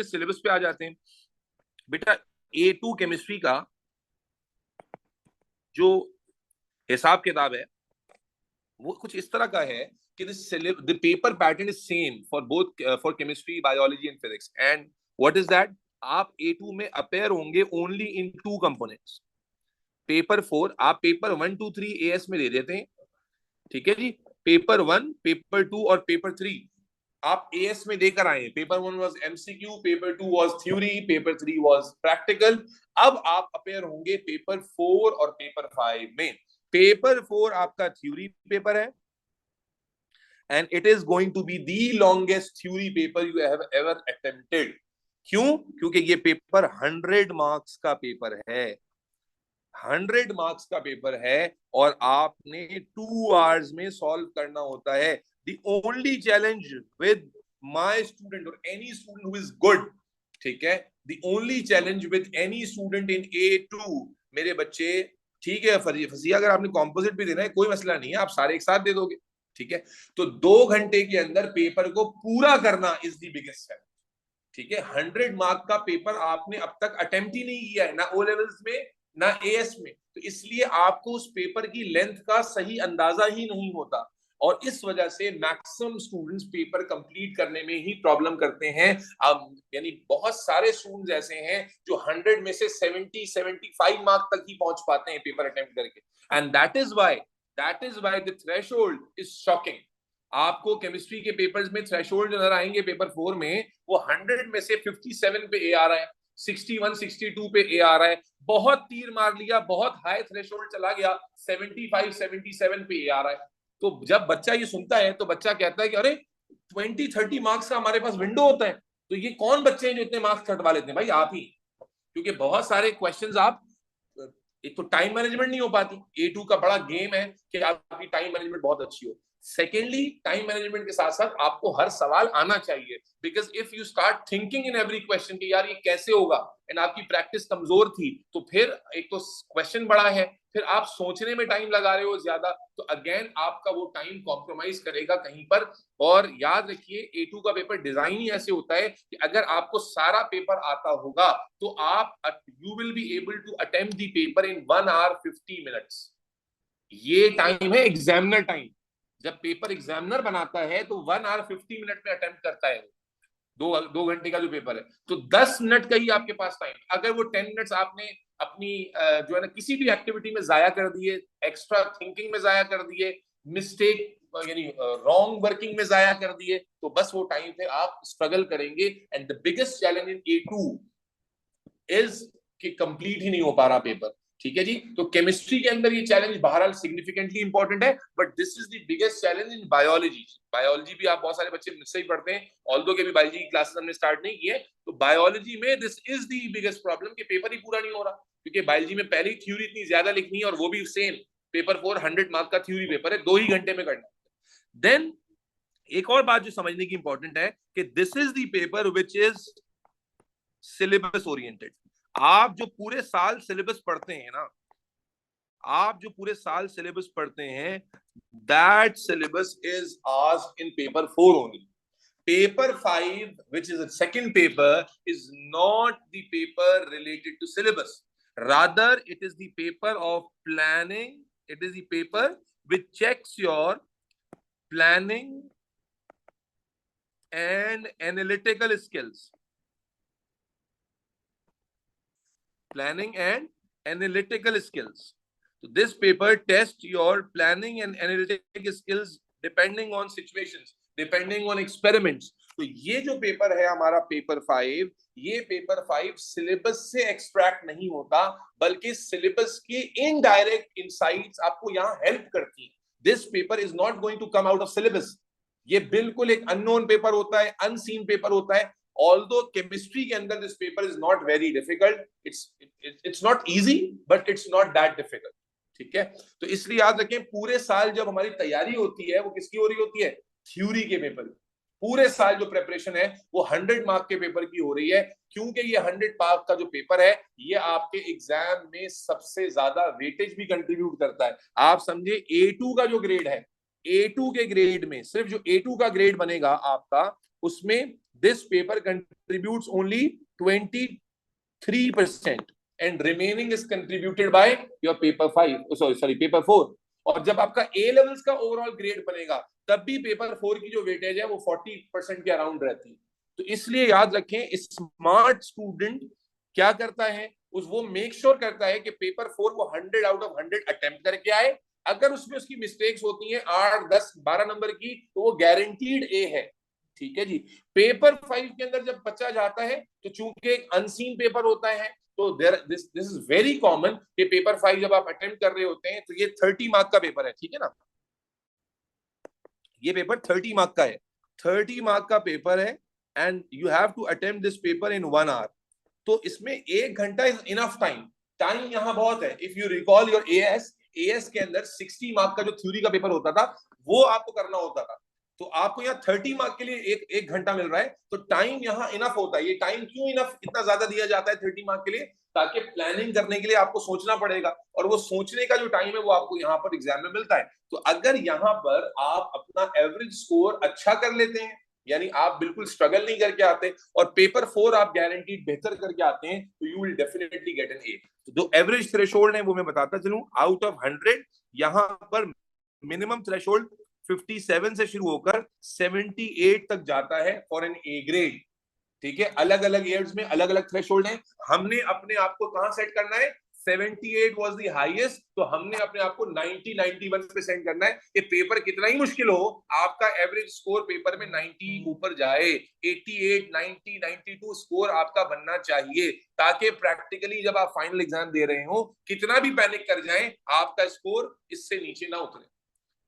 अपने सिलेबस पे आ जाते हैं। बेटा A2 केमिस्ट्री का जो हिसाब किताब है वो कुछ इस तरह का है कि the paper pattern is same for both for chemistry, biology and physics. And what is that? आप A2 में अपेयर होंगे only in 2 components. पेपर 4 आप पेपर 1 2 3 AS में दे देते हैं, ठीक है जी। पेपर 1, पेपर 2 और पेपर 3 आप AS में देकर आए। Paper 1 was MCQ, paper 2 was theory, paper 3 was practical. अब आप अपेयर होंगे पेपर 4 और पेपर 5 में। पेपर 4 आपका थ्योरी पेपर है and it is going to be the longest theory paper you have ever attempted. क्यों? क्योंकि ये पेपर 100 मार्क्स का पेपर है, 100 मार्क्स का पेपर है और आपने 2 आवर्स में सॉल्व करना होता है। The only challenge with my student or any student who is good, ठीक है, the only challenge with any student in A2, मेरे बच्चे, ठीक है फसिया, अगर आपने कॉम्पोजिट भी देना है कोई मसला नहीं है, आप सारे एक साथ दे दोगे, ठीक है। तो 2 घंटे के अंदर पेपर को पूरा करना इज द बिगेस्ट चैलेंज, ठीक है। 100 मार्क का पेपर आपने अब तक अटेम्प्ट ही नहीं किया है, ना ओ लेवल्स में ना एएस में, तो इसलिए आपको उस पेपर की लेंथ का सही अंदाजा ही नहीं होता और इस वजह से मैक्सिमम स्टूडेंट्स पेपर कंप्लीट करने में ही प्रॉब्लम करते हैं। अब यानी बहुत सारे स्टूडेंट्स ऐसे हैं जो 100 में से 70-75 मार्क तक ही पहुंच पाते हैं पेपर अटेम्प्ट करके, and that is why the threshold is shocking. आपको केमिस्ट्री के पेपर्स में थ्रेशोल्ड नजर आएंगे पेपर 4 में, वो 100 में से 57 पे ए आ रहा है, 61 62 पे ए आ रहा है, बहुत तीर मार लिया, बहुत हाई थ्रेशोल्ड चला गया, 75 77 पे ए आ रहा है। तो जब बच्चा ये सुनता है तो बच्चा कहता है कि अरे 20-30 मार्क्स का हमारे पास विंडो होता है, तो ये कौन बच्चे हैं जो इतने मार्क्स कटवा लेते हैं? भाई आप ही, क्योंकि बहुत सारे क्वेश्चंस आप, एक तो टाइम मैनेजमेंट नहीं हो पाती, A2 का बड़ा गेम है कि आपकी टाइम मैनेजमेंट बहुत अच्छी हो। सेकेंडली, टाइम मैनेजमेंट के साथ साथ आपको हर सवाल आना चाहिए, because if you start thinking in every question कि यार ये कैसे होगा, एंड आपकी प्रैक्टिस कमजोर थी, तो फिर एक तो क्वेश्चन बड़ा है, फिर आप सोचने में टाइम लगा रहे हो ज्यादा, तो अगेन आपका वो टाइम कॉम्प्रोमाइज करेगा कहीं पर। और याद रखिए A2 का पेपर डिजाइन ही ऐसे होता है कि अगर आपको सारा पेपर आता होगा तो आप you will be able to attempt the paper in 1 hour 50 minutes। ये टाइम है एग्जामिनर टाइम। जब पेपर एग्जामिनर बनाता है तो 1 hour 50 मिनट में अटेम्प्ट करता है, दो घंटे का जो पेपर है, तो 10 मिनट का ही आपके पास टाइम। अगर वो 10 मिनट्स आपने अपनी जो है ना किसी भी एक्टिविटी में जाया कर दिए, एक्स्ट्रा थिंकिंग में जाया कर दिए, मिस्टेक यानी रॉन्ग वर्किंग में जाया कर दिए, तो बस वो टाइम पे आप स्ट्रगल करेंगे। And the biggest challenge in A2 is कि कंप्लीट ही नहीं हो पा रहा पेपर, ठीक है जी। तो केमिस्ट्री के अंदर ये चैलेंज बहरहाल सिग्निफिकेंटली इंपॉर्टेंट है, but this is the biggest challenge in biology. Biology भी आप बहुत सारे बच्चे मुझसे ही पढ़ते हैं, ऑल्दो के भी बायोलॉजी की क्लासेस हमने स्टार्ट नहीं किए, तो बायोलॉजी में this is the biggest problem कि पेपर ही पूरा नहीं हो रहा, क्योंकि बायोलॉजी में पहली थ्योरी इतनी ज्यादा लिखनी है और वो भी सेम पेपर 4 100 मार्क का थ्योरी पेपर है, 2 ही घंटे में करना। देन एक और बात जो समझने की इंपॉर्टेंट है कि this is the paper which is syllabus oriented. आप जो पूरे साल सिलेबस पढ़ते हैं ना, आप जो पूरे साल सिलेबस पढ़ते हैं, that syllabus is asked in paper 4 only. Paper 5, which is a second paper, is not the paper related to syllabus. Rather, it is the paper of planning. It is the paper which checks your planning and analytical skills. Planning and analytical skills. So this paper tests your planning and analytical skills depending on situations, depending on experiments. तो ये जो paper है हमारा paper 5, ये paper 5 syllabus से extract नहीं होता, बल्कि सिलेबस के इनडायरेक्ट इनसाइट्स आपको यहाँ हेल्प करती हैं। This paper is not going to come out of syllabus. ये बिल्कुल एक अननोन पेपर होता है, अनसीन पेपर होता है। Although chemistry के अंदर this paper is not very difficult, it's not easy, but it's not that difficult, ठीक है। तो इसलिए याद रखें, पूरे साल जब हमारी तैयारी होती है वो किसकी हो रही होती है? थ्योरी के पेपर। पूरे साल जो प्रेपरेशन है वो 100 मार्क के पेपर की हो रही है, क्योंकि ये 100 मार्क का जो पेपर है ये आपके एग्जाम में सबसे ज्यादा वेटेज भी कंट्रीब्यूट करता है। आप समझे A2 का जो ग्रेड है, A2 के ग्रेड में सिर्फ जो A2 का ग्रेड बनेगा आपका, उसमें this paper contributes only 23% and remaining is contributed by your paper 5, sorry paper 4। और जब आपका ए लेवल्स का ओवरऑल ग्रेड बनेगा तब भी पेपर 4 की जो वेटेज है वो 40% के अराउंड रहती है। तो इसलिए याद रखें, स्मार्ट स्टूडेंट क्या करता है, वो मेक श्योर करता है कि पेपर 4 वो 100 आउट ऑफ 100 अटेम्प्ट करके आए। अगर उसमें उसकी मिस्टेक्स होती हैं 8, 10, 12 नंबर की, तो वो गारंटीड ए है। ठीक है जी। पेपर 5 के अंदर जब बच्चा जाता है तो चूंकि एक अनसीन पेपर होता है, तो दिस इज वेरी कॉमन कि पेपर 5 जब आप अटेम्प्ट कर रहे होते हैं तो ये 30 मार्क का पेपर है, ठीक है ना, ये पेपर 30 मार्क का है, 30 मार्क का पेपर है and you have to attempt this paper in 1 hour. तो इसमें 1 घंटा इज इनफ टाइम, टाइम यहाँ बहुत है। If you recall your as के अंदर 60 मार्क का जो थ्योरी का पेपर होता था वो आपको करना होता था, तो आपको यहाँ 30 मार्क के लिए एक घंटा मिल रहा है, तो टाइम यहाँ इनफ होता है। ये टाइम क्यों इनफ इतना ज्यादा दिया जाता है 30 मार्क के लिए, ताकि प्लानिंग करने के लिए आपको सोचना पड़ेगा, और वो सोचने का जो टाइम है वो आपको यहाँ पर एग्जाम में मिलता है। तो अगर यहाँ पर आप अपना एवरेज स्कोर अच्छा कर लेते हैं, यानी आप बिल्कुल स्ट्रगल नहीं करके आते और पेपर 4 आप गारंटीड बेहतर करके आते हैं, तो you will definitely get an A. तो जो एवरेज थ्रेशोल्ड है वो मैं बताता चलूं, आउट ऑफ 100 यहाँ पर मिनिमम थ्रेशोल्ड 57 से शुरू होकर 78 तक जाता है फॉर एन ए ग्रेड। ठीक है, अलग अलग ईयर्स में अलग अलग थ्रेशोल्ड है। हमने अपने आप को कहां सेट करना है, 78 वाज द हाईएस्ट, तो हमने अपने आप को 90 91 पे सेट करना है। ये पेपर कितना ही मुश्किल हो, आपका एवरेज स्कोर पेपर में 90 ऊपर जाए, 88 90 92 स्कोर आपका बनना चाहिए, ताकि प्रैक्टिकली जब आप फाइनल एग्जाम दे रहे हो कितना भी पैनिक कर जाएं आपका स्कोर इससे नीचे ना उतरे।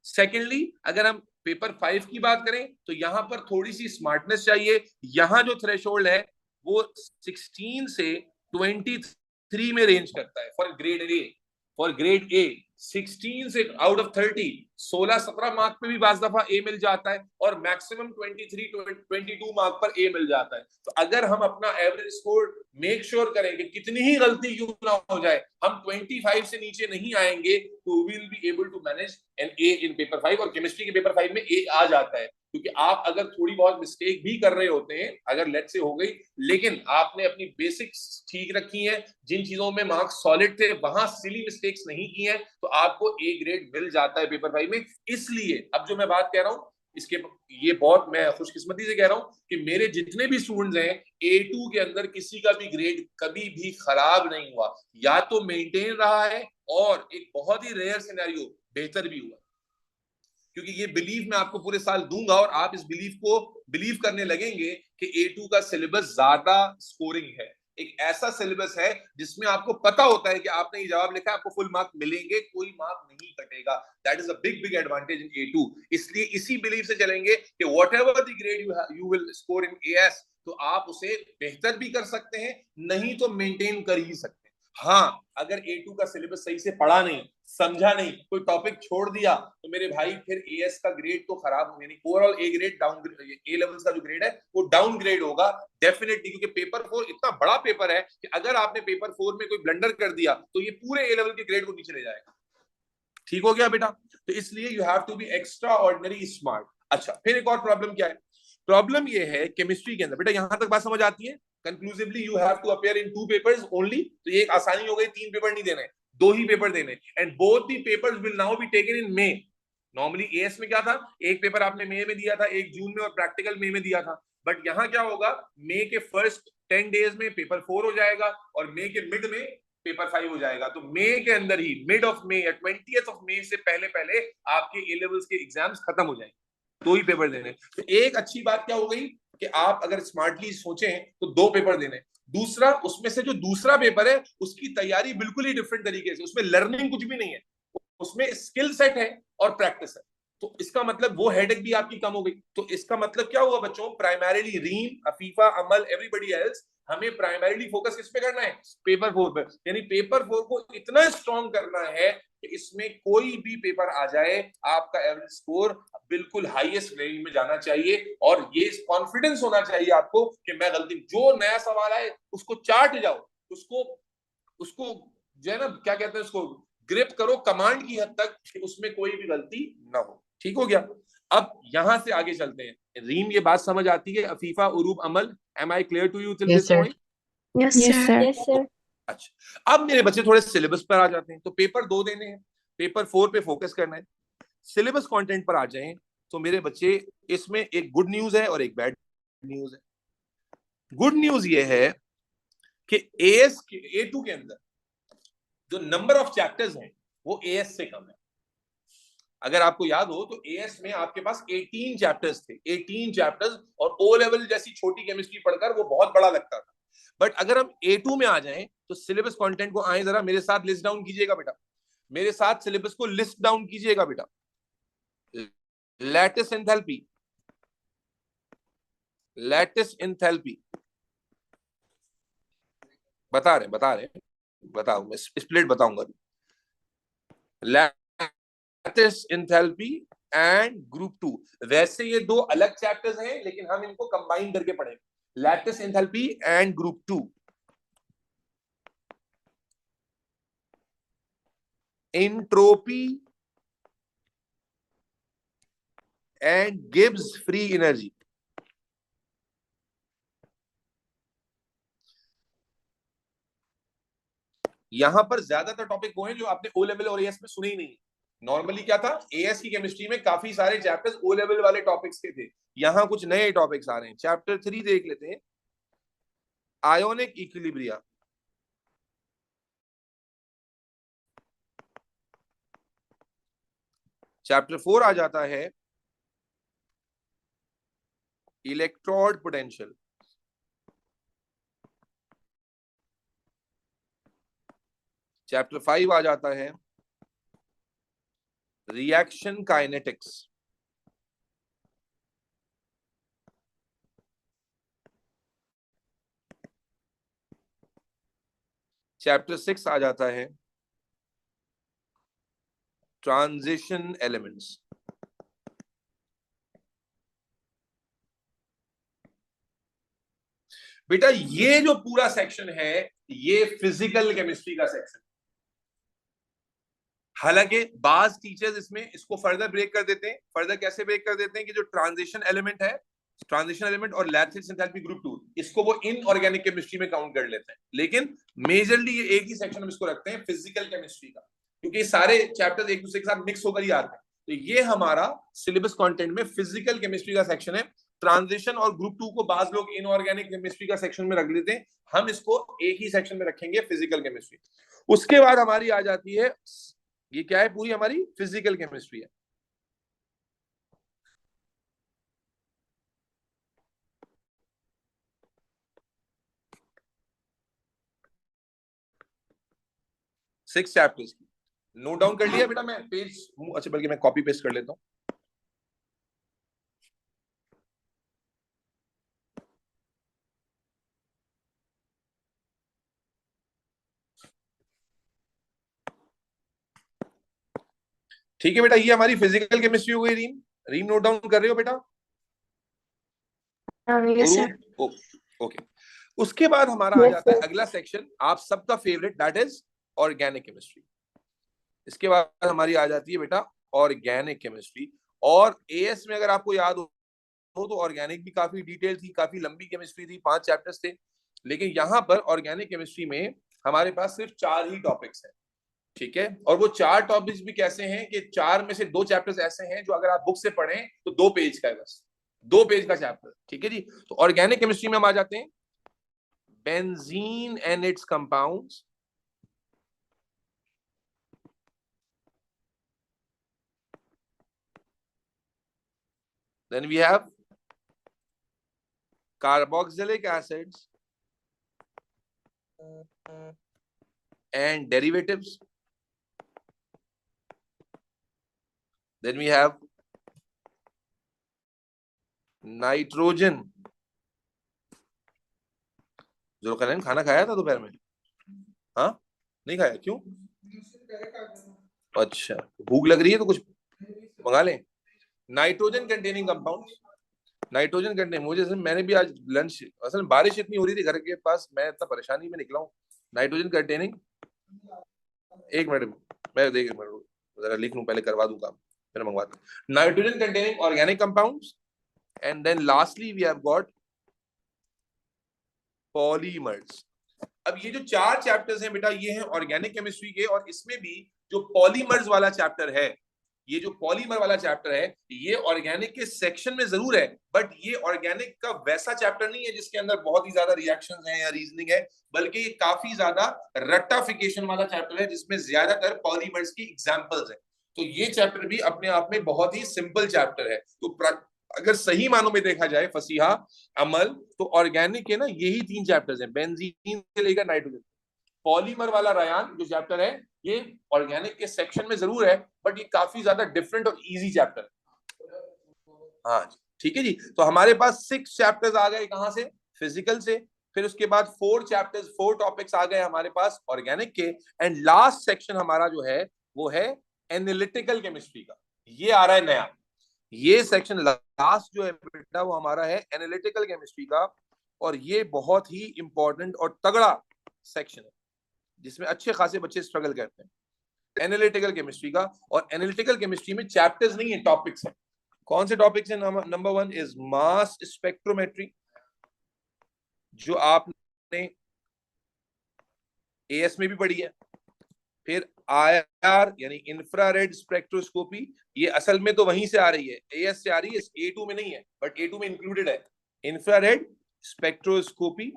सेकेंडली, अगर हम पेपर 5 की बात करें तो यहां पर थोड़ी सी स्मार्टनेस चाहिए। यहां जो थ्रेशोल्ड है वो 16 से 23 में रेंज करता है for grade A. For grade A 16 से आउट ऑफ 30 16-17 मार्क पे भी बाज दफा ए मिल जाता है, और मैक्सिमम 23-22 मार्क पर ए मिल जाता है। तो अगर हम अपना एवरेज स्कोर मेक श्योर करें कि कितनी ही गलती क्यों ना हो जाए हम 25 से नीचे नहीं आएंगे, तो we will be able to manage an A in paper 5। और केमिस्ट्री के पेपर 5 में ए आ जाता है, क्योंकि आप अगर थोड़ी बहुत मिस्टेक भी कर रहे होते हैं, अगर लेट से हो गई, लेकिन आपने अपनी बेसिक्स ठीक रखी हैं, जिन चीजों में मार्क्स सॉलिड थे वहां सिली मिस्टेक्स नहीं की हैं, तो आपको ए ग्रेड मिल जाता है पेपर 5 में। इसलिए अब जो मैं बात कह रहा हूं इसके, ये बहुत मैं खुशकिस्मती से कह रहा हूं कि मेरे जितने भी स्टूडेंट्स हैं A2 के अंदर किसी का भी ग्रेड कभी भी खराब नहीं हुआ, या तो मेंटेन रहा है और एक बहुत ही रेयर सिनेरियो बेहतर भी हुआ। क्योंकि ये बिलीव मैं आपको पूरे साल दूंगा और आप इस बिलीव को बिलीव करने लगेंगे कि A2 का सिलेबस ज्यादा स्कोरिंग है। एक ऐसा सिलेबस है जिसमें आपको पता होता है कि आपने ये जवाब लिखा है, आपको फुल मार्क मिलेंगे, कोई मार्क नहीं कटेगा। That is a big big advantage in A2। इसलिए इसी बिलीव से चलेंगे कि what ever the grade you will score in AS, तो आप उसे बेहतर भी कर सकते हैं, नहीं तो मेंटेन कर ही सकते हैं। हाँ, अगर A2 का सिलेबस सही से पढ़ा नहीं, समझा नहीं, कोई टॉपिक छोड़ दिया, तो मेरे भाई फिर एएस का ग्रेड तो खराब होंगे नहीं, overall A grade down, A levels का जो ग्रेड है वो डाउन ग्रेड होगा डेफिनेटली, क्योंकि पेपर 4 इतना बड़ा पेपर है कि अगर आपने पेपर 4 में कोई ब्लंडर कर दिया तो ये पूरे ए लेवल के ग्रेड को नीचे ले जाएगा। ठीक हो गया बेटा? तो इसलिए you have to be extraordinary smart. अच्छा, फिर एक और प्रॉब्लम क्या है? प्रॉब्लम ये है केमिस्ट्री के अंदर, बेटा यहां तक बात समझ आती है? Conclusively you have to appear in 2 papers only, तो ये एक आसानी हो गई, 3 पेपर नहीं देने, 2 ही पेपर देने, and both the papers will now be taken in May. Normally AS में क्या था, एक पेपर आपने मई में दिया था, एक जून में, और प्रैक्टिकल मई में दिया था। बट यहाँ क्या होगा, मई के फर्स्ट 10 डेज में पेपर 4 हो जाएगा और मई के मिड में पेपर 5 हो जाएगा। तो मई के अंदर ही, मिड ऑफ मई या 20th ऑफ मई से पहले पहले आपके ए लेवल्स के एग्जाम्स खत्म हो जाएंगे, 2 ही पेपर देने। तो एक अच्छी बात क्या हो गई कि आप अगर स्मार्टली सोचें तो 2 पेपर देने। दूसरा, उसमें से जो दूसरा पेपर है उसकी तैयारी बिल्कुल ही डिफरेंट तरीके से, उसमें लर्निंग कुछ भी नहीं है, उसमें स्किल सेट है और प्रैक्टिस है। तो इसका मतलब वो हेडेक भी आपकी कम हो गई। तो इसका मतलब क्या हुआ बच्चों, प्राइमरीली रीम, अफीफा, अमल, एवरीबॉडी एल्स, हमें प्राइमरीली फोकस किस पे करना है, पेपर 4 पे। यानी पेपर 4 को इतना स्ट्रॉन्ग करना है कि इसमें कोई भी पेपर आ जाए आपका एवरेज स्कोर बिल्कुल हाईएस्ट रेंज में जाना चाहिए, और ये कॉन्फिडेंस होना चाहिए आपको कि मैं गलती, जो नया सवाल आए उसको चाट जाओ, उसको उसको जो है ना, क्या कहते हैं उसको, ग्रिप करो कमांड की हद तक कि उसमें कोई भी गलती ना हो। ठीक हो गया। अब यहां से आगे चलते हैं। रीम, ये बात समझ आती है? Afifa, Uroob, Amal, am I clear to you till Yes, this sir. Point? Yes, Yes, sir. sir. Yes, sir. अच्छा, अब मेरे बच्चे थोड़े सिलेबस पर आ जाते हैं। तो पेपर 2 देने हैं, पेपर 4 पे फोकस करना है। सिलेबस कंटेंट पर आ जाएं तो मेरे बच्चे, इसमें एक गुड न्यूज है और एक बैड न्यूज है। गुड न्यूज ये है कि एएस के ए2 के अंदर जो नंबर ऑफ चैप्टर्स हैं वो एएस से कम है। अगर आपको याद हो तो एएस में आपके पास 18 चैप्टर्स थे, 18 चैप्टर्स, और ओ लेवल जैसी छोटी केमिस्ट्री पढ़कर वो बहुत बड़ा लगता था। बट अगर हम ए2 में आ जाएं तो सिलेबस कंटेंट को आए, जरा मेरे साथ लिस्ट डाउन कीजिएगा बेटा, मेरे साथ सिलेबस को लिस्ट डाउन कीजिएगा बेटा। लैटिस एंथैल्पी, लैटिस एंथैल्पी, बता रहे बताओ, मैं स्प्लिट बताऊंगा। लैटिस एंथैल्पी एंड ग्रुप 2, वैसे ये 2 अलग चैप्टर्स हैं लेकिन हम इनको कंबाइन करके पढ़ेंगे। Lattice enthalpy and group 2, entropy and Gibbs free energy. यहां पर ज्यादातर टॉपिक वो हैं जो आपने ओ लेवल और एएस में सुने ही नहीं। नॉर्मली क्या था, एएस की केमिस्ट्री में काफी सारे चैप्टर्स ओ लेवल वाले टॉपिक्स के थे। यहां कुछ नए टॉपिक्स आ रहे हैं। चैप्टर 3 देख लेते हैं, आयोनिक इक्विलिब्रिया। चैप्टर 4 आ जाता है इलेक्ट्रोड पोटेंशियल। चैप्टर 5 आ जाता है रिएक्शन काइनेटिक्स। चैप्टर 6 आ जाता है ट्रांजिशन एलिमेंट्स। बेटा ये जो पूरा सेक्शन है ये फिजिकल केमिस्ट्री का सेक्शन। हालांकि बाज टीचर्स इसमें इसको फर्दर ब्रेक कर देते हैं। फर्दर कैसे ब्रेक कर देते हैं कि जो ट्रांजिशन एलिमेंट है, ट्रांजिशन एलिमेंट और लैटिस एंथैल्पी ग्रुप 2, इसको वो इनऑर्गेनिक केमिस्ट्री में काउंट कर लेते हैं। लेकिन मेजरली ये एक ही सेक्शन में इसको रखते हैं, फिजिकल केमिस्ट्री का, क्योंकि सारे चैप्टर्स एक दूसरे के साथ मिक्स होकर ही आते हैं। तो ये हमारा सिलेबस कंटेंट में फिजिकल केमिस्ट्री का सेक्शन है। ट्रांजिशन और ग्रुप 2 को बाज लोग इनऑर्गेनिक केमिस्ट्री का सेक्शन में रख लेते हैं, हम इसको एक ही सेक्शन में रखेंगे, फिजिकल केमिस्ट्री। उसके बाद हमारी आ जाती है, ये क्या है, पूरी हमारी फिजिकल केमिस्ट्री है। सिक्स चैप्टर्स की। नोट डाउन कर लिया बेटा? मैं पेज, अच्छा बल्कि मैं कॉपी पेस्ट कर लेता हूं। ठीक है बेटा, ये हमारी फिजिकल केमिस्ट्री हो गई। रीम, रीम नोट डाउन कर रहे हो बेटा? Yes, sir. ओके। उसके बाद हमारा आ Yes, जाता है sir. अगला सेक्शन, आप सबका favourite, that is organic chemistry. इसके बाद हमारी आ जाती है बेटा ऑर्गेनिक केमिस्ट्री। और एएस में अगर आपको याद हो तो ऑर्गेनिक भी काफी डिटेल थी, काफी लंबी केमिस्ट्री थी, 5 चैप्टर्स थे। लेकिन यहाँ पर ऑर्गेनिक केमिस्ट्री में हमारे पास सिर्फ 4 ही टॉपिक्स हैं। ठीक है, और वो 4 टॉपिक्स भी कैसे हैं कि 4 में से 2 चैप्टर्स ऐसे हैं जो अगर आप बुक से पढ़ें तो 2 पेज का है, बस 2 पेज का चैप्टर। ठीक है जी। तो ऑर्गेनिक केमिस्ट्री में हम आ जाते हैं benzene and it's compounds, then we have carboxylic acids and derivatives, then we have nitrogen. जो करें, खाना खाया था दोपहर में? हाँ, नहीं खाया, क्यों? अच्छा, भूख लग रही है तो कुछ मंगा लें। Nitrogen containing compound, nitrogen containing, मुझे मैंने भी आज लंच, असल में बारिश इतनी हो रही थी घर के पास, मैं इतना परेशानी में निकला हूँ। नाइट्रोजन कंटेनिंग, एक मिनट मैं देख, जरा लिख लूं, पहले करवा दूं काम। मैंने मंगवाता हूं। Nitrogen containing organic compounds, and then lastly we have got polymers. अब ये जो 4 चैप्टर्स हैं बेटा, ये हैं ऑर्गेनिक केमिस्ट्री के, और इसमें भी जो पॉलीमर्स वाला चैप्टर है, ये जो पॉलीमर वाला चैप्टर है, ये ऑर्गेनिक के सेक्शन में जरूर है, बट ये ऑर्गेनिक का वैसा चैप्टर नहीं है जिसके अंदर बहुत ही ज्यादा रिएक्शंस हैं या रीजनिंग है, बल्कि ये काफी ज्यादा रट्टाफिकेशन वाला चैप्टर है, जिसमें ज्यादातर पॉलीमर्स की एग्जांपल्स हैं। तो ये चैप्टर भी अपने आप में बहुत ही सिंपल चैप्टर है। तो अगर सही मानों में देखा जाए फसीहा, अमल, तो ऑर्गेनिक के ना यही 3 चैप्टर्स हैं, बेंजीन से लेकर नाइट्रोजन। पॉलीमर वाला रायान जो चैप्टर है, ये ऑर्गेनिक के सेक्शन में जरूर है, बट ये काफी ज्यादा डिफरेंट और इजी चैप्टर है। हाँ जी, ठीक है जी। तो हमारे पास 6 चैप्टर्स आ गए, कहां से? फिजिकल से। फिर उसके बाद 4 चैप्टर्स, 4 टॉपिक्स आ गए हमारे पास ऑर्गेनिक के। एंड लास्ट सेक्शन हमारा जो है वो है एनालिटिकल केमिस्ट्री का। ये आ रहा है नया, ये सेक्शन लास्ट जो है बेटा वो हमारा है एनालिटिकल केमिस्ट्री का, और ये बहुत ही इंपॉर्टेंट और तगड़ा सेक्शन है, जिसमें अच्छे खासे बच्चे स्ट्रगल करते हैं एनालिटिकल केमिस्ट्री का। और एनालिटिकल केमिस्ट्री में चैप्टर्स नहीं है, टॉपिक्स हैं। कौन से टॉपिक्स हैं? नंबर 1 इज मास स्पेक्ट्रोमेट्री, जो आपने एएस में भी पढ़ी है। फिर आईआर यानी इंफ्रारेड स्पेक्ट्रोस्कोपी, ये असल में तो वहीं से आ रही है, एएस से आ रही है, ए2 में नहीं है, बट ए2 में इंक्लूडेड है इंफ्रारेड स्पेक्ट्रोस्कोपी।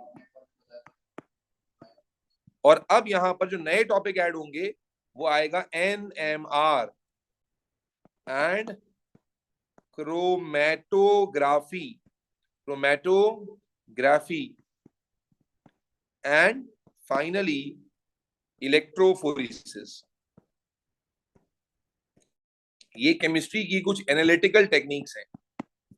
और अब यहां पर जो नए टॉपिक ऐड होंगे वो आएगा NMR and chromatography, chromatography and finally electrophoresis. ये केमिस्ट्री की कुछ एनालिटिकल टेक्निक्स हैं,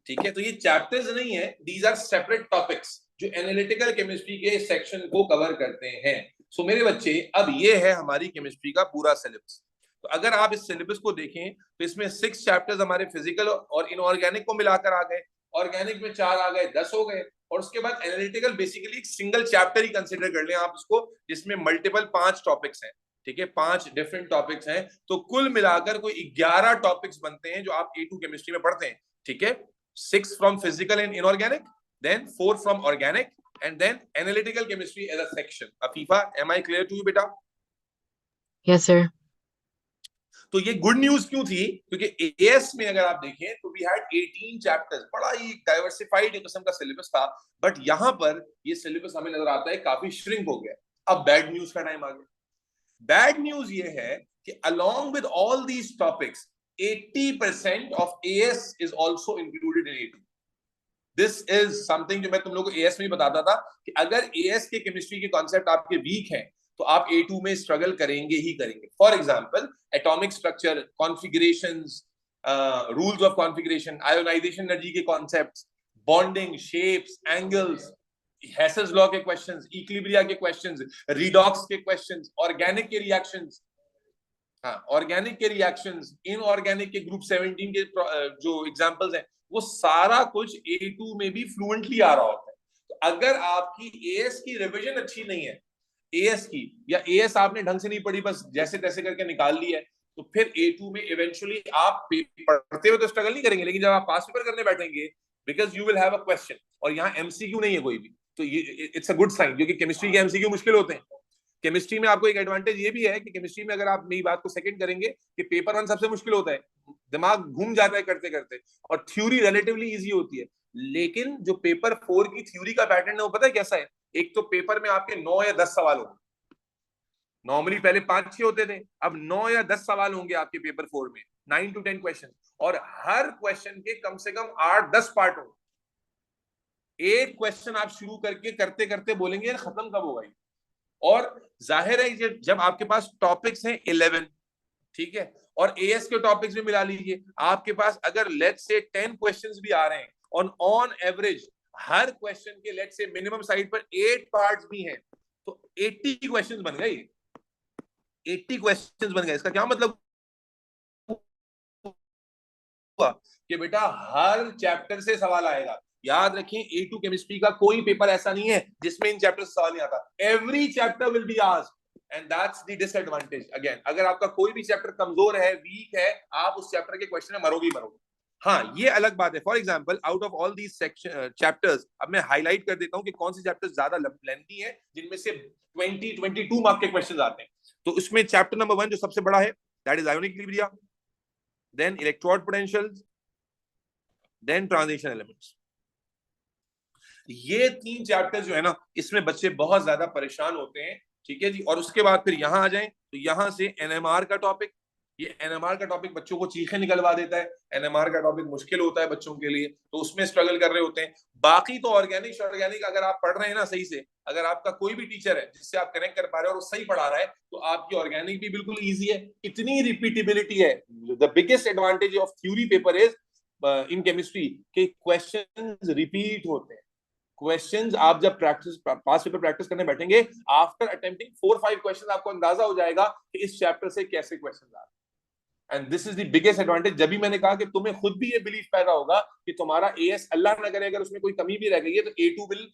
ठीक है। तो ये चैप्टर्स नहीं है, दीज आर सेपरेट टॉपिक्स जो एनालिटिकल केमिस्ट्री के सेक्शन को कवर करते हैं। सो मेरे बच्चे, अब ये है हमारी केमिस्ट्री का पूरा सिलेबस। तो अगर आप इस सिलेबस को देखें तो इसमें 6 चैप्टर्स हमारे फिजिकल और इनऑर्गेनिक को मिलाकर आ गए, ऑर्गेनिक में 4 आ गए, 10 हो गए। और उसके बाद एनालिटिकल बेसिकली एक सिंगल चैप्टर ही कंसिडर कर लें आप इसको, जिसमें मल्टीपल 5 टॉपिक्स हैं, ठीक है, 5 डिफरेंट टॉपिक्स हैं। तो कुल मिलाकर कोई 11 टॉपिक्स बनते हैं जो आप A2 केमिस्ट्री में पढ़ते हैं, ठीक है। 6 from physical and inorganic, then 4 from organic, and then analytical chemistry as a section. Afifa, am I clear to you, beta? Yes, sir. तो ये गुड न्यूज क्यों थी? क्योंकि एएस में अगर आप देखें तो वी हैड 18 चैप्टर्स, बड़ा ही डाइवर्सिफाइड किस्म का सिलेबस था, बट यहां पर ये सिलेबस हमें नजर आता है काफी श्रिंक हो गया। अब बैड न्यूज का टाइम आ गया। बैड न्यूज ये है कि along with all these topics 80% of AS is also included in A2. This is something जो मैं तुम लोगों को AS में ही बताता था कि अगर AS के केमिस्ट्री के कॉन्सेप्ट आपके वीक हैं तो आप A2 में स्ट्रगल करेंगे ही करेंगे। For example atomic structure, configurations, rules of configuration, ionisation energy के concepts, bonding, shapes, angles, Hess's law के क्वेश्चंस, इक्विलिब्रिया के क्वेश्चंस, रिडॉक्स के क्वेश्चंस, ऑर्गेनिक के रिएक्शंस, हाँ ऑर्गेनिक के रिएक्शंस, इनऑर्गेनिक के ग्रुप 17 के जो एग्जांपल्स हैं, वो सारा कुछ A2 में भी फ्लुएंटली आ रहा होता है। तो अगर आपकी एएस की रिवीजन अच्छी नहीं है, एएस की, या एएस आपने ढंग से नहीं पढ़ी, बस जैसे तैसे करके निकाल ली है, तो फिर A2 में इवेंचुअली आप पढ़ते हुए तो स्ट्रगल नहीं करेंगे, लेकिन जब आप पास पेपर करने बैठेंगे, because you will have a question, और यहाँ एमसीक्यू नहीं है कोई भी, तो ये इट्स अ गुड साइन, क्योंकि केमिस्ट्री के एमसीक्यू मुश्किल होते हैं। केमिस्ट्री में आपको एक एडवांटेज ये भी है कि केमिस्ट्री में अगर आप मेरी बात को सेकंड करेंगे कि पेपर 1 सबसे मुश्किल होता है, दिमाग घूम जाता है करते करते, और थ्योरी रिलेटिवली इजी होती है। लेकिन जो पेपर 4 की थ्योरी का पैटर्न है वो पता है कैसा है? एक तो पेपर में आपके 9 या 10 सवाल होंगे, नॉर्मली पहले 5-6 होते थे, अब 9 या 10 सवाल होंगे आपके पेपर 4 में, 9 to 10 क्वेश्चन, और हर क्वेश्चन के कम से कम 8-10 पार्ट होंगे। एक क्वेश्चन आप शुरू करके करते करते बोलेंगे खत्म कब होगा ये। और जाहिर है जब आपके पास टॉपिक्स हैं 11, ठीक है, और एएस के टॉपिक्स भी मिला लीजिए, आपके पास अगर लेट्स से 10 क्वेश्चंस भी आ रहे हैं, ऑन एवरेज हर क्वेश्चन के लेट्स से मिनिमम साइड पर 8 पार्ट्स भी हैं, तो 80 क्वेश्चंस बन गए। 80 क्वेश्चंस बन गए। इसका क्या मतलब हुआ कि बेटा हर चैप्टर से सवाल आएगा। याद रखें A2 केमिस्ट्री का कोई पेपर ऐसा नहीं है जिसमें इन चैप्टर से सवाल नहीं आता। Every chapter will be asked, and that's the disadvantage. Again, अगर आपका कोई भी चैप्टर कमजोर है, वीक है, आप उस चैप्टर के क्वेश्चन में मरोगे ही मरोगे। हाँ, ये अलग बात है। For example, out of all these section chapters, अब मैं हाईलाइट कर देता हूँ कि कौन से चैप्टर्स ज्यादा लेंथी है, जिनमें से 22 मार्क के क्वेश्चन आते हैं। तो उसमें चैप्टर नंबर 1 जो सबसे बड़ा है, that is ionic equilibria, then electrode potentials, then transition elements. ये 3 चैप्टर जो है ना, इसमें बच्चे बहुत ज्यादा परेशान होते हैं। ठीक है जी। और उसके बाद फिर यहां आ जाएं तो यहां से एनएमआर का टॉपिक, ये एनएमआर का टॉपिक बच्चों को चीखें निकलवा देता है। एनएमआर का टॉपिक मुश्किल होता है बच्चों के लिए, तो उसमें स्ट्रगल कर रहे होते हैं। बाकी तो ऑर्गेनिक अगर आप पढ़ रहे हैं ना सही से, अगर आपका कोई भी टीचर है जिससे आप कनेक्ट कर पा रहे हो और वो सही पढ़ा रहा है, तो आपकी ऑर्गेनिक भी बिल्कुल ईजी है। इतनी रिपीटेबिलिटी है। The biggest advantage of theory paper is in chemistry के क्वेश्चंस रिपीट होते हैं। क्वेश्चंस आप जब पास पेपर प्रैक्टिस करने बैठेंगे, आफ्टर अटेम्प्टिंग 4-5 क्वेश्चन, आपको अंदाजा हो जाएगा कि इस चैप्टर से कैसे क्वेश्चन आ रहे हैं। And this is the biggest advantage. जब भी मैंने कहा कि तुम्हें खुद भी ये बिलीफ पैदा होगा कि तुम्हारा एएस, अल्लाह ना करे अगर उसमें कोई कमी भी रह गई है, तो A2 will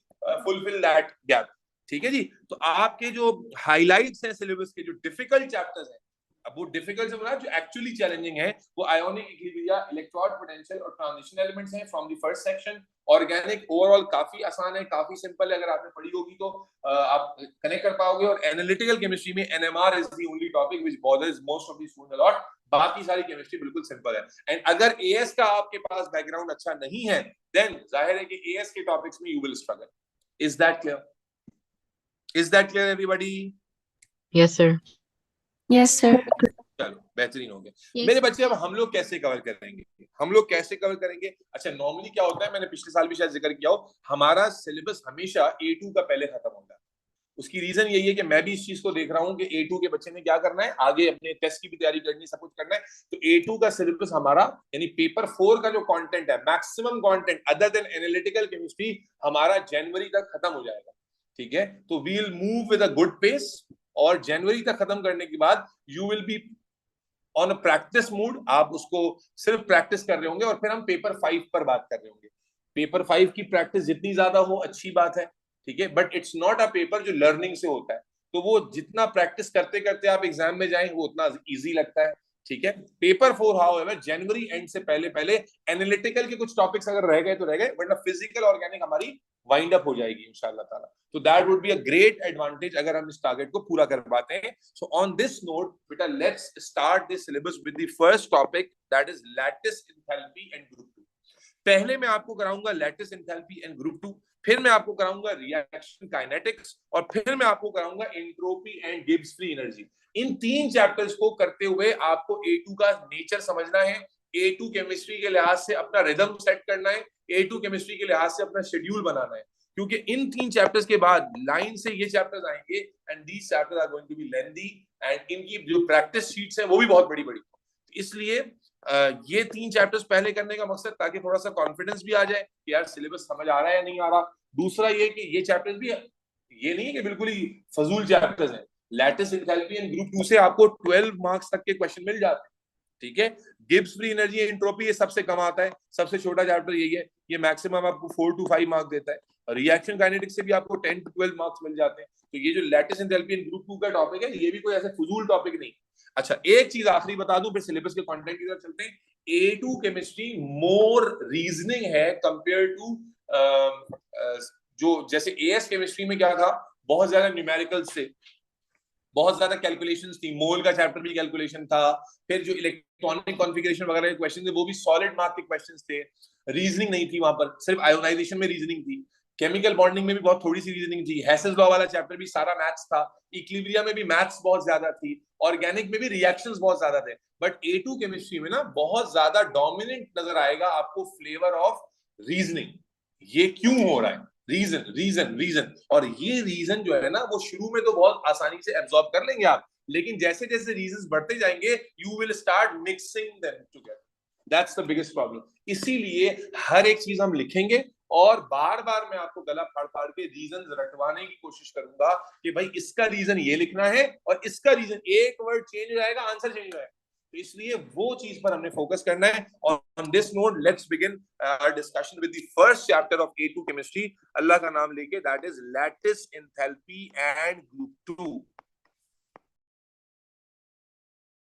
fulfil that gap. ठीक है जी। तो आपके जो हाइलाइट्स हैं सिलेबस के, जो डिफिकल्ट चैप्टर्स हैं, अब वो डिफिकल्ट से जो एक्चुअली चैलेंजिंग है, वो आयोनिक इक्विलिब्रिया, इलेक्ट्रोड पोटेंशियल और ट्रांजिशन एलिमेंट्स हैं from the first section. Organic overall काफी आसान है, काफी सिंपल है। अगर आपने पढ़ी होगी तो आप कनेक्ट कर पाओगे। और एनालिटिकल केमिस्ट्री में NMR is the only topic which bothers most of the students a lot. बाकी सारी केमिस्ट्री बिल्कुल सिंपल है। एंड अगर एएस का आपके पास बैकग्राउंड अच्छा नहीं है, देन जाहिर है कि एएस के टॉपिक्स में you will struggle. Is that clear? Is that clear everybody? Yes, sir. Yes, sir. चलो, बेहतरीन हो गया। Yes. मेरे बच्चे, अब हम लोग कैसे कवर करेंगे? अच्छा, नॉर्मली क्या होता है, मैंने पिछले साल भी शायद जिक्र किया हो, हमारा सिलेबस हमेशा A2 का पहले खत्म होता है। उसकी रीजन यही है कि मैं भी इस चीज को देख रहा हूँ कि A2 के बच्चे ने क्या करना है, आगे अपने टेस्ट की भी तैयारी करनी, सब कुछ करना है। तो A2 का सिलेबस हमारा, यानी पेपर 4 का जो कंटेंट है, maximum content other than analytical chemistry, हमारा जनवरी तक खत्म हो जाएगा। ठीक है। तो we will move with a good pace, और जनवरी तक खत्म करने के बाद you will be on a practice mood. आप उसको सिर्फ प्रैक्टिस कर रहे होंगे, और फिर हम पेपर 5 पर बात कर रहे होंगे। पेपर 5 की प्रैक्टिस जितनी ज्यादा हो अच्छी बात है। ठीक है। But it's not a paper जो लर्निंग से होता है, तो वो जितना प्रैक्टिस करते करते आप एग्जाम में जाएं, वो उतना इजी लगता है। ठीक है। पेपर 4 हाउएवर जनवरी एंड से पहले पहले एनालिटिकल के कुछ टॉपिक्स अगर रह गए तो रह गए, वरना फिजिकल ऑर्गेनिक हमारी वाइंड अप हो जाएगी इंशाल्लाह ताला। तो that would be a great advantage अगर हम इस टारगेट को पूरा कर पाते हैं। सो ऑन दिस नोट बेटा, let's start this syllabus with the first topic, that is lattice enthalpy and group 2। पहले मैं आपको कराऊंगा लैटिस एंथैल्पी एंड ग्रुप 2, फिर मैं आपको कराऊंगा रिएक्शन काइनेटिक्स, और फिर मैं आपको कराऊंगा entropy and Gibbs free energy. In 3 chapters को करते हुए आपको A2 का नेचर समझना है, A2 केमिस्ट्री के लिहाज से अपना रिदम सेट करना है, A2 केमिस्ट्री के लिहाज से अपना शेड्यूल बनाना है। क्योंकि इन 3 चैप्टर्स के बाद लाइन से ये चैप्टर्स आएंगे, and these chapters are going to be lengthy, and इनकी जो प्रैक्टिस शीट्स हैं वो भी बहुत बड़ी बड़ी। इसलिए ये 3 चैप्टर्स पहले करने का मकसद, ताकि थोड़ा सा कॉन्फिडेंस भी आ जाए कि यार सिलेबस समझ आ रहा है या नहीं आ रहा। दूसरा ये कि ये चैप्टर्स भी, ये नहीं है कि बिल्कुल ही फजूल चैप्टर्स हैं। लैटिस एंथैल्पी एंड ग्रुप 2 से आपको 12 मार्क्स तक के क्वेश्चन मिल जाते हैं। ठीक है। गिब्स फ्री एनर्जी, एंट्रोपी, ये सबसे कम आता है, सबसे छोटा चैप्टर यही है, ये मैक्सिमम आपको 4 to 5 मार्क्स देता है। रिएक्शन काइनेटिक्स से भी आपको 10 to 12 मार्क्स मिल जाते हैं। तो ये जो लैटिस एंथैल्पी एंड ग्रुप 2 का टॉपिक है, ये भी कोई ऐसा फजूल टॉपिक नहीं। अच्छा, एक चीज आखिरी बता दूं, फिर सिलेबस के कंटेंट की तरफ चलते हैं। A2 केमिस्ट्री मोर रीजनिंग है कंपेयर टू जो जैसे AS केमिस्ट्री में क्या था, बहुत ज्यादा न्यूमेरिकल्स से, बहुत ज्यादा कैलकुलेशंस थी। मोल का चैप्टर भी कैलकुलेशन था, फिर जो इलेक्ट्रॉनिक कॉन्फ़िगरेशन वगैरह के क्वेश्चन थे वो भी सॉलिड मार्क के क्वेश्चंस थे। रीजनिंग नहीं थी वहां पर, सिर्फ आयोनाइजेशन में रीजनिंग थी। केमिकल बॉन्डिंग में भी बहुत थोड़ी सी रीजनिंग थी। हेसेस लॉ वाला चैप्टर भी सारा मैथ्स था। इक्विलिब्रिया में भी मैथ्स बहुत ज्यादा थी। ऑर्गेनिक में भी रिएक्शंस बहुत ज्यादा थे। बट A2 केमिस्ट्री में ना बहुत ज्यादा डोमिनेंट नजर आएगा आपको फ्लेवर ऑफ रीजनिंग। ये क्यों हो रहा है? Reason reason reason. और ये रीजन जो है ना, वो शुरू में तो बहुत आसानी से एब्जॉर्ब कर लेंगे आप, लेकिन जैसे जैसे रीजंस बढ़ते जाएंगे, you will start mixing them together. That's the biggest problem. इसीलिए हर एक चीज हम लिखेंगे, और बार बार मैं आपको गला फाड़ फाड़ के रीजन रटवाने की कोशिश करूंगा कि भाई इसका रीजन ये लिखना है, और इसका रीजन, एक वर्ड चेंज हो जाएगा, आंसर चेंज हो जाएगा। तो इसलिए वो चीज पर हमने फोकस करना है। और on this note let's begin our discussion with the first chapter of A2 chemistry, अल्लाह का नाम लेके, that is lattice enthalpy and group 2।